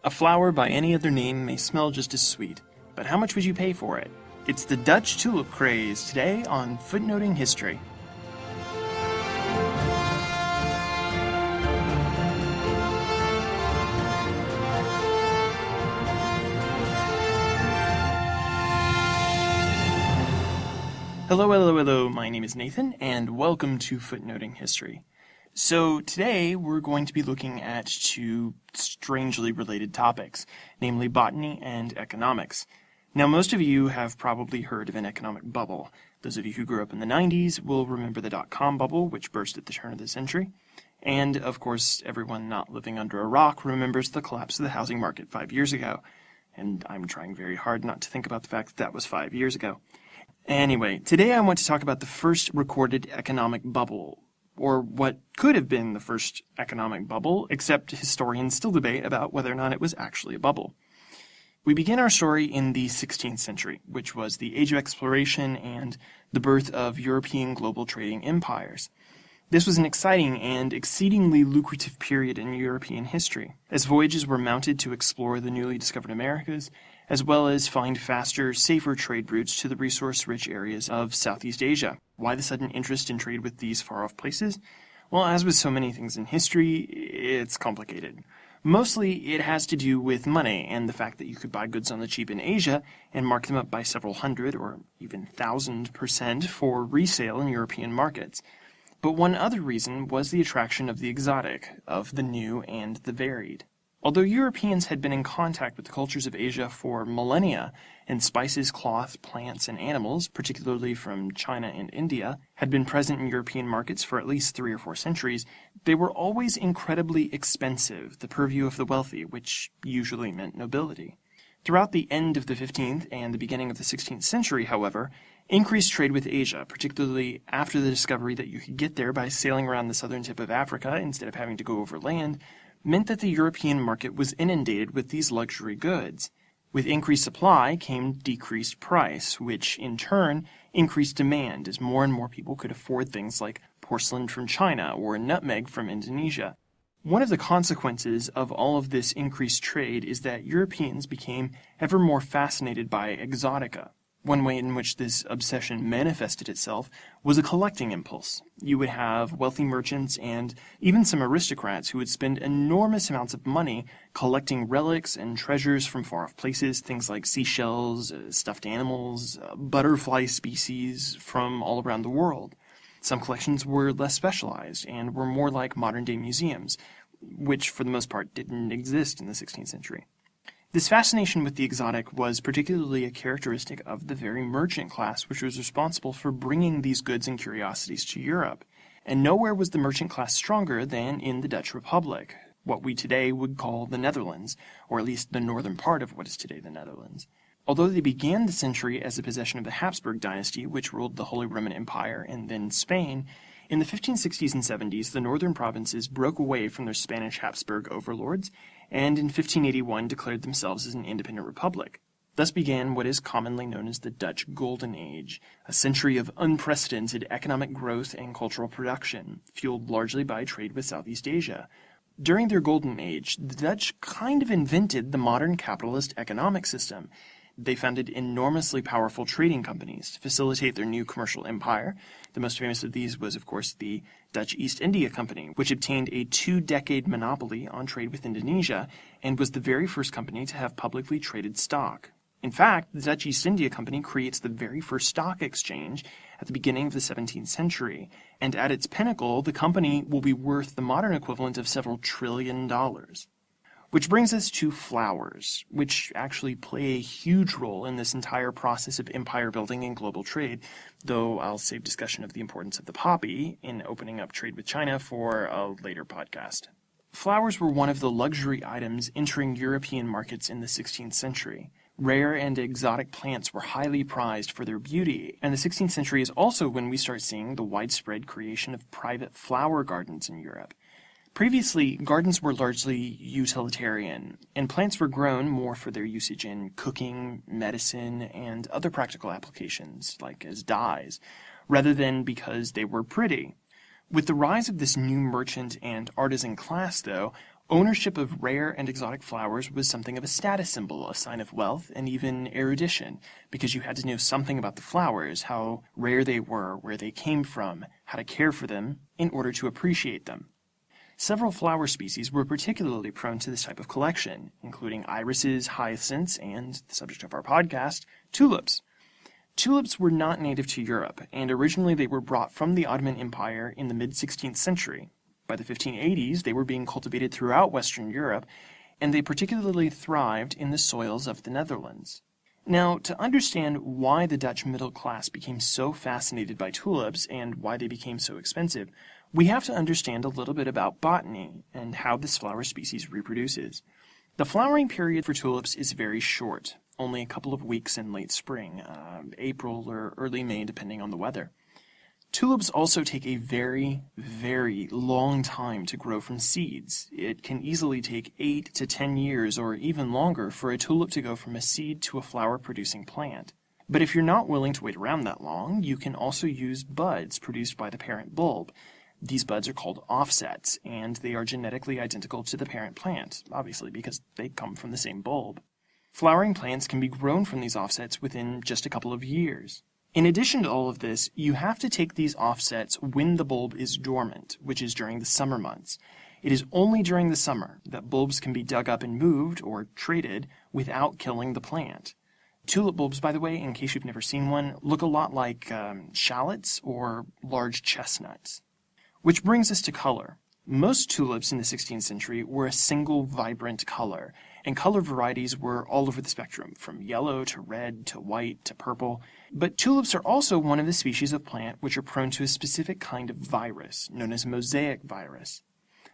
A flower by any other name may smell just as sweet, but how much would you pay for it? It's the Dutch tulip craze today on Footnoting History. Hello, my name is Nathan, and welcome to Footnoting History. So today we're going to be looking at two strangely related topics, namely botany and economics. Now most of you have probably heard of an economic bubble. Those of you who grew up in the 90s will remember the dot-com bubble, which burst at the turn of the century. And of course, everyone not living under a rock remembers the collapse of the housing market 5 years ago. And I'm trying very hard not to think about the fact that that was 5 years ago. Anyway, today I want to talk about the first recorded economic bubble, or what could have been the first economic bubble, except historians still debate about whether or not it was actually a bubble. We begin our story in the 16th century, which was the age of exploration and the birth of European global trading empires. This was an exciting and exceedingly lucrative period in European history, as voyages were mounted to explore the newly discovered Americas, as well as find faster, safer trade routes to the resource-rich areas of Southeast Asia. Why the sudden interest in trade with these far-off places? Well, as with so many things in history, it's complicated. Mostly, it has to do with money and the fact that you could buy goods on the cheap in Asia and mark them up by several hundred or even 1,000% for resale in European markets. But one other reason was the attraction of the exotic, of the new and the varied. Although Europeans had been in contact with the cultures of Asia for millennia, and spices, cloth, plants, and animals, particularly from China and India, had been present in European markets for at least 3 or 4 centuries, they were always incredibly expensive, the purview of the wealthy, which usually meant nobility. Throughout the end of the 15th and the beginning of the 16th century, however, increased trade with Asia, particularly after the discovery that you could get there by sailing around the southern tip of Africa instead of having to go over land, meant that the European market was inundated with these luxury goods. With increased supply came decreased price, which in turn increased demand as more and more people could afford things like porcelain from China or nutmeg from Indonesia. One of the consequences of all of this increased trade is that Europeans became ever more fascinated by exotica. One way in which this obsession manifested itself was a collecting impulse. You would have wealthy merchants and even some aristocrats who would spend enormous amounts of money collecting relics and treasures from far-off places, things like seashells, stuffed animals, butterfly species from all around the world. Some collections were less specialized and were more like modern-day museums, which for the most part didn't exist in the 16th century. This fascination with the exotic was particularly a characteristic of the very merchant class which was responsible for bringing these goods and curiosities to Europe. And nowhere was the merchant class stronger than in the Dutch Republic, what we today would call the Netherlands, or at least the northern part of what is today the Netherlands. Although they began the century as a possession of the Habsburg dynasty, which ruled the Holy Roman Empire and then Spain, in the 1560s and 70s, the northern provinces broke away from their Spanish Habsburg overlords, and in 1581 declared themselves as an independent republic. Thus began what is commonly known as the Dutch Golden Age, a century of unprecedented economic growth and cultural production, fueled largely by trade with Southeast Asia. During their Golden Age, the Dutch kind of invented the modern capitalist economic system. They founded enormously powerful trading companies to facilitate their new commercial empire. The most famous of these was, of course, the Dutch East India Company, which obtained a 2-decade monopoly on trade with Indonesia and was the very first company to have publicly traded stock. In fact, the Dutch East India Company creates the very first stock exchange at the beginning of the 17th century, and at its pinnacle, the company will be worth the modern equivalent of several $1 trillion. Which brings us to flowers, which actually play a huge role in this entire process of empire building and global trade, though I'll save discussion of the importance of the poppy in opening up trade with China for a later podcast. Flowers were one of the luxury items entering European markets in the 16th century. Rare and exotic plants were highly prized for their beauty, and the 16th century is also when we start seeing the widespread creation of private flower gardens in Europe. Previously, gardens were largely utilitarian, and plants were grown more for their usage in cooking, medicine, and other practical applications, like as dyes, rather than because they were pretty. With the rise of this new merchant and artisan class, though, Ownership of rare and exotic flowers was something of a status symbol, a sign of wealth, and even erudition, because you had to know something about the flowers, how rare they were, where they came from, how to care for them, in order to appreciate them. Several flower species were particularly prone to this type of collection, including irises, hyacinths, and, the subject of our podcast, tulips. Tulips were not native to Europe, and originally they were brought from the Ottoman Empire in the mid-16th century. By the 1580s, they were being cultivated throughout Western Europe, and they particularly thrived in the soils of the Netherlands. Now, to understand why the Dutch middle class became so fascinated by tulips and why they became so expensive, we have to understand a little bit about botany and how this flower species reproduces. The flowering period for tulips is very short, only a couple of weeks in late spring, April or early May, depending on the weather. Tulips also take a very, very long time to grow from seeds. It can easily take 8 to 10 years or even longer for a tulip to go from a seed to a flower-producing plant. But if you're not willing to wait around that long, you can also use buds produced by the parent bulb. These buds are called offsets, and they are genetically identical to the parent plant, obviously because they come from the same bulb. Flowering plants can be grown from these offsets within just a couple of years. In addition to all of this, you have to take these offsets when the bulb is dormant, which is during the summer months. It is only during the summer that bulbs can be dug up and moved, or traded, without killing the plant. Tulip bulbs, by the way, in case you've never seen one, look a lot like shallots or large chestnuts. Which brings us to color. Most tulips in the 16th century were a single vibrant color, and color varieties were all over the spectrum, from yellow to red to white to purple. But tulips are also one of the species of plant which are prone to a specific kind of virus, known as mosaic virus.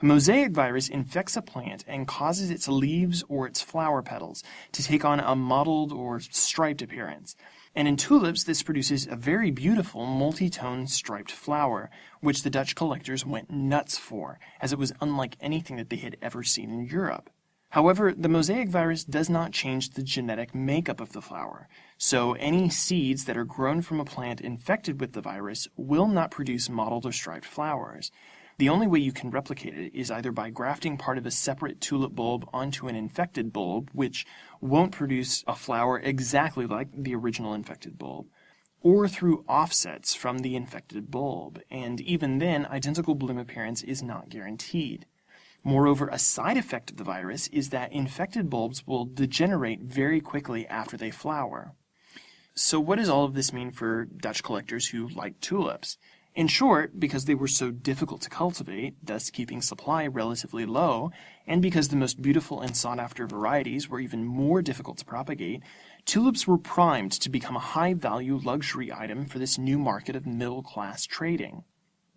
A mosaic virus infects a plant and causes its leaves or its flower petals to take on a mottled or striped appearance. And in tulips, this produces a very beautiful multi-tone striped flower, which the Dutch collectors went nuts for, as it was unlike anything that they had ever seen in Europe. However, the mosaic virus does not change the genetic makeup of the flower, so any seeds that are grown from a plant infected with the virus will not produce mottled or striped flowers. The only way you can replicate it is either by grafting part of a separate tulip bulb onto an infected bulb, which won't produce a flower exactly like the original infected bulb, or through offsets from the infected bulb, and even then, identical bloom appearance is not guaranteed. Moreover, a side effect of the virus is that infected bulbs will degenerate very quickly after they flower. So what does all of this mean for Dutch collectors who like tulips? In short, because they were so difficult to cultivate, thus keeping supply relatively low, and because the most beautiful and sought-after varieties were even more difficult to propagate, tulips were primed to become a high-value luxury item for this new market of middle-class trading.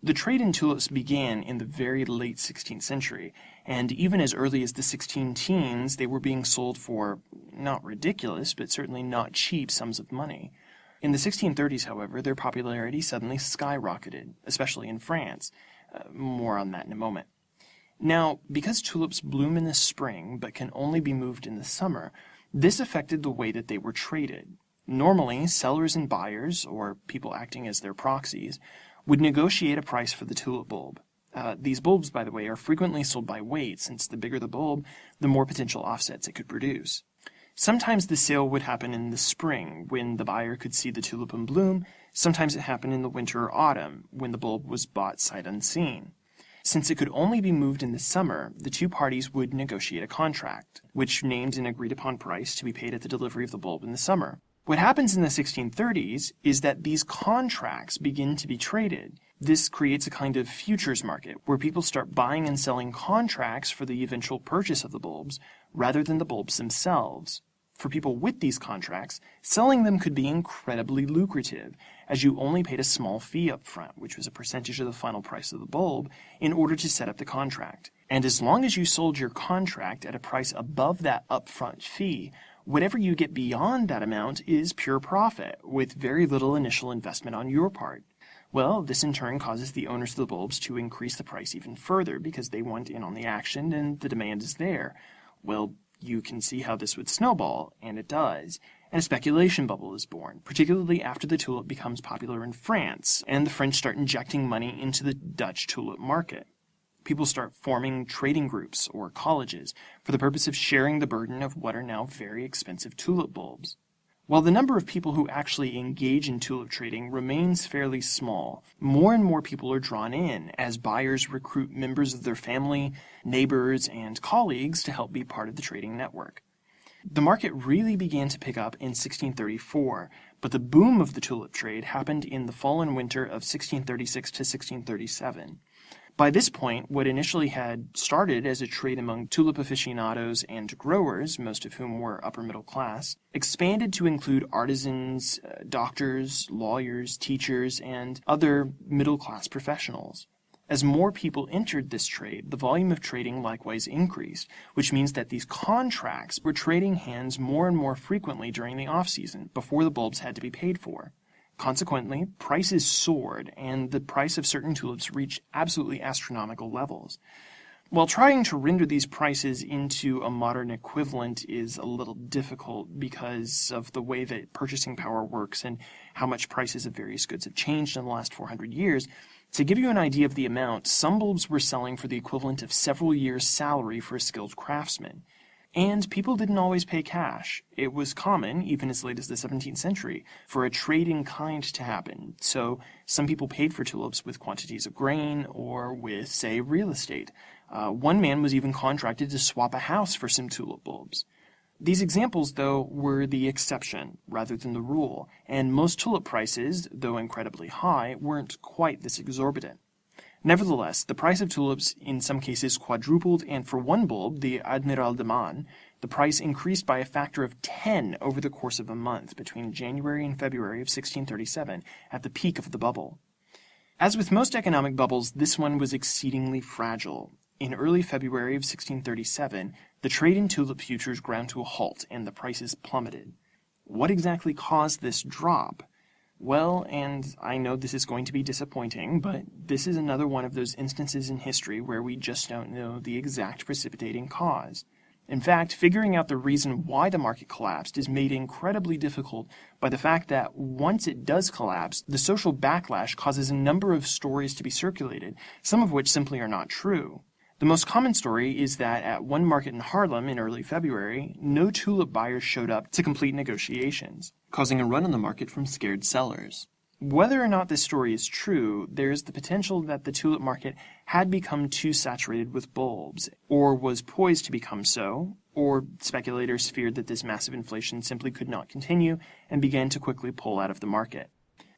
The trade in tulips began in the very late 16th century, and even as early as the 16-teens, they were being sold for, not ridiculous, but certainly not cheap sums of money. In the 1630s, however, their popularity suddenly skyrocketed, especially in France. More on that in a moment. Now, because tulips bloom in the spring but can only be moved in the summer, this affected the way that they were traded. Normally, sellers and buyers, or people acting as their proxies, would negotiate a price for the tulip bulb. These bulbs, by the way, are frequently sold by weight, since the bigger the bulb, the more potential offsets it could produce. Sometimes the sale would happen in the spring, when the buyer could see the tulip in bloom. Sometimes it happened in the winter or autumn, when the bulb was bought sight unseen. Since it could only be moved in the summer, the two parties would negotiate a contract, which named an agreed-upon price to be paid at the delivery of the bulb in the summer. What happens in the 1630s is that these contracts begin to be traded. This creates a kind of futures market, where people start buying and selling contracts for the eventual purchase of the bulbs, rather than the bulbs themselves. For people with these contracts, selling them could be incredibly lucrative, as you only paid a small fee up front, which was a percentage of the final price of the bulb, in order to set up the contract. And as long as you sold your contract at a price above that upfront fee, whatever you get beyond that amount is pure profit, with very little initial investment on your part. Well, this in turn causes the owners of the bulbs to increase the price even further, because they want in on the action and the demand is there. Well, you can see how this would snowball, and it does. And a speculation bubble is born, particularly after the tulip becomes popular in France, and the French start injecting money into the Dutch tulip market. people start forming trading groups or colleges for the purpose of sharing the burden of what are now very expensive tulip bulbs. While the number of people who actually engage in tulip trading remains fairly small, more and more people are drawn in as buyers recruit members of their family, neighbors, and colleagues to help be part of the trading network. The market really began to pick up in 1634, but the boom of the tulip trade happened in the fall and winter of 1636 to 1637. By this point, what initially had started as a trade among tulip aficionados and growers, most of whom were upper middle class, expanded to include artisans, doctors, lawyers, teachers, and other middle class professionals. As more people entered this trade, the volume of trading likewise increased, which means that these contracts were trading hands more and more frequently during the off-season, before the bulbs had to be paid for. Consequently, prices soared, and the price of certain tulips reached absolutely astronomical levels. While trying to render these prices into a modern equivalent is a little difficult because of the way that purchasing power works and how much prices of various goods have changed in the last 400 years, to give you an idea of the amount, some bulbs were selling for the equivalent of several years' salary for a skilled craftsman. And people didn't always pay cash. It was common, even as late as the 17th century, for a trade in kind to happen. So some people paid for tulips with quantities of grain or with, say, real estate. One man was even contracted to swap a house for some tulip bulbs. These examples, though, were the exception rather than the rule, and most tulip prices, though incredibly high, weren't quite this exorbitant. Nevertheless, the price of tulips in some cases quadrupled, and for one bulb, the Admiral de Man, the price increased by a factor of 10 over the course of a month between January and February of 1637, at the peak of the bubble. As with most economic bubbles, this one was exceedingly fragile. In early February of 1637, the trade in tulip futures ground to a halt, and the prices plummeted. What exactly caused this drop? Well, and I know this is going to be disappointing, but this is another one of those instances in history where we just don't know the exact precipitating cause. In fact, figuring out the reason why the market collapsed is made incredibly difficult by the fact that once it does collapse, the social backlash causes a number of stories to be circulated, some of which simply are not true. The most common story is that at one market in Haarlem in early February, no tulip buyers showed up to complete negotiations, causing a run on the market from scared sellers. Whether or not this story is true, there is the potential that the tulip market had become too saturated with bulbs, or was poised to become so, or speculators feared that this massive inflation simply could not continue and began to quickly pull out of the market.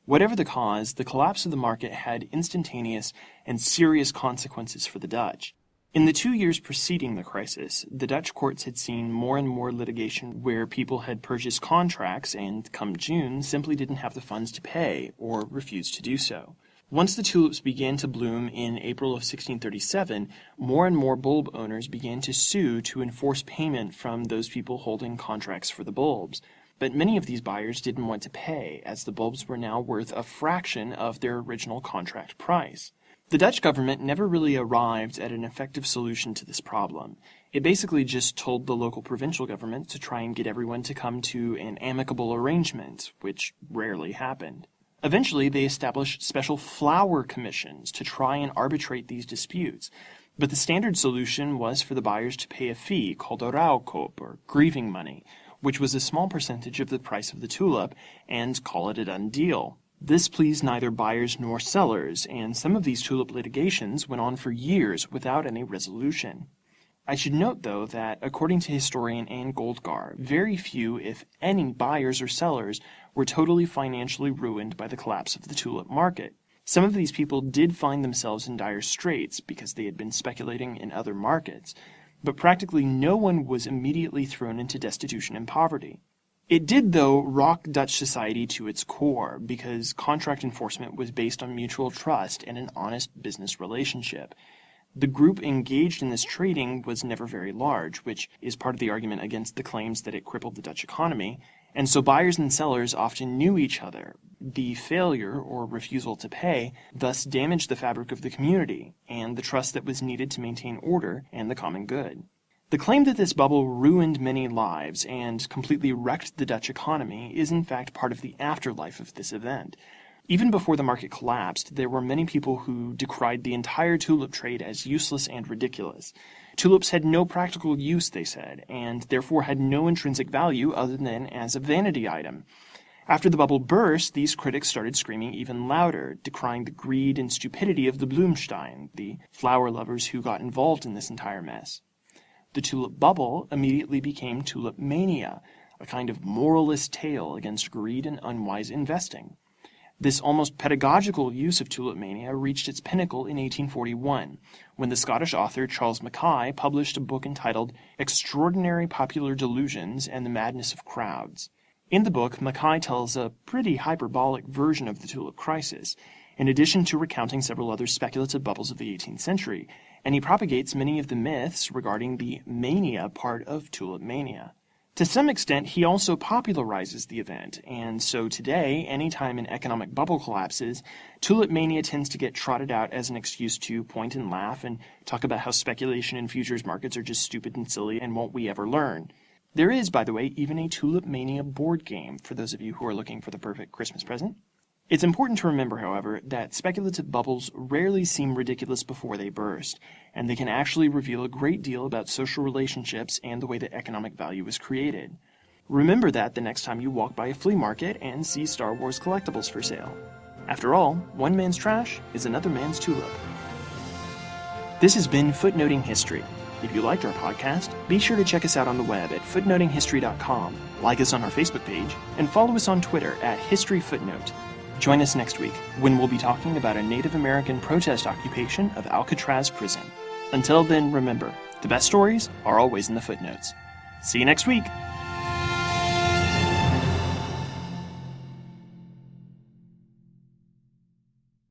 Whatever the cause, the collapse of the market had instantaneous and serious consequences for the Dutch. In the 2 years preceding the crisis, the Dutch courts had seen more and more litigation where people had purchased contracts and, come June, simply didn't have the funds to pay or refused to do so. Once the tulips began to bloom in April of 1637, more and more bulb owners began to sue to enforce payment from those people holding contracts for the bulbs. But many of these buyers didn't want to pay, as the bulbs were now worth a fraction of their original contract price. The Dutch government never really arrived at an effective solution to this problem. It basically just told the local provincial government to try and get everyone to come to an amicable arrangement, which rarely happened. Eventually, they established special flower commissions to try and arbitrate these disputes, but the standard solution was for the buyers to pay a fee called a rouwkoop, or grieving money, which was a small percentage of the price of the tulip, and call it a done deal. This pleased neither buyers nor sellers, and some of these tulip litigations went on for years without any resolution. I should note, though, that according to historian Anne Goldgar, very few, if any, buyers or sellers were totally financially ruined by the collapse of the tulip market. Some of these people did find themselves in dire straits because they had been speculating in other markets, but practically no one was immediately thrown into destitution and poverty. It did, though, rock Dutch society to its core, because contract enforcement was based on mutual trust and an honest business relationship. The group engaged in this trading was never very large, which is part of the argument against the claims that it crippled the Dutch economy, and so buyers and sellers often knew each other. The failure, or refusal to pay, thus damaged the fabric of the community, and the trust that was needed to maintain order and the common good. The claim that this bubble ruined many lives and completely wrecked the Dutch economy is in fact part of the afterlife of this event. Even before the market collapsed, there were many people who decried the entire tulip trade as useless and ridiculous. Tulips had no practical use, they said, and therefore had no intrinsic value other than as a vanity item. After the bubble burst, these critics started screaming even louder, decrying the greed and stupidity of the Blumstein, the flower lovers who got involved in this entire mess. The tulip bubble immediately became Tulipmania, a kind of moralist tale against greed and unwise investing. This almost pedagogical use of tulipmania reached its pinnacle in 1841, when the Scottish author Charles Mackay published a book entitled Extraordinary Popular Delusions and the Madness of Crowds. In the book, Mackay tells a pretty hyperbolic version of the tulip crisis, in addition to recounting several other speculative bubbles of the 18th century, and he propagates many of the myths regarding the mania part of tulipmania. To some extent, he also popularizes the event, and so today, anytime an economic bubble collapses, tulipmania tends to get trotted out as an excuse to point and laugh and talk about how speculation in futures markets are just stupid and silly and won't we ever learn. There is, by the way, even a Tulipmania board game for those of you who are looking for the perfect Christmas present. It's important to remember, however, that speculative bubbles rarely seem ridiculous before they burst, and they can actually reveal a great deal about social relationships and the way that economic value is created. Remember that the next time you walk by a flea market and see Star Wars collectibles for sale. After all, one man's trash is another man's tulip. This has been Footnoting History. If you liked our podcast, be sure to check us out on the web at footnotinghistory.com, like us on our Facebook page, and follow us on Twitter at HistoryFootnote. Join us next week, when we'll be talking about a Native American protest occupation of Alcatraz Prison. Until then, remember, the best stories are always in the footnotes. See you next week!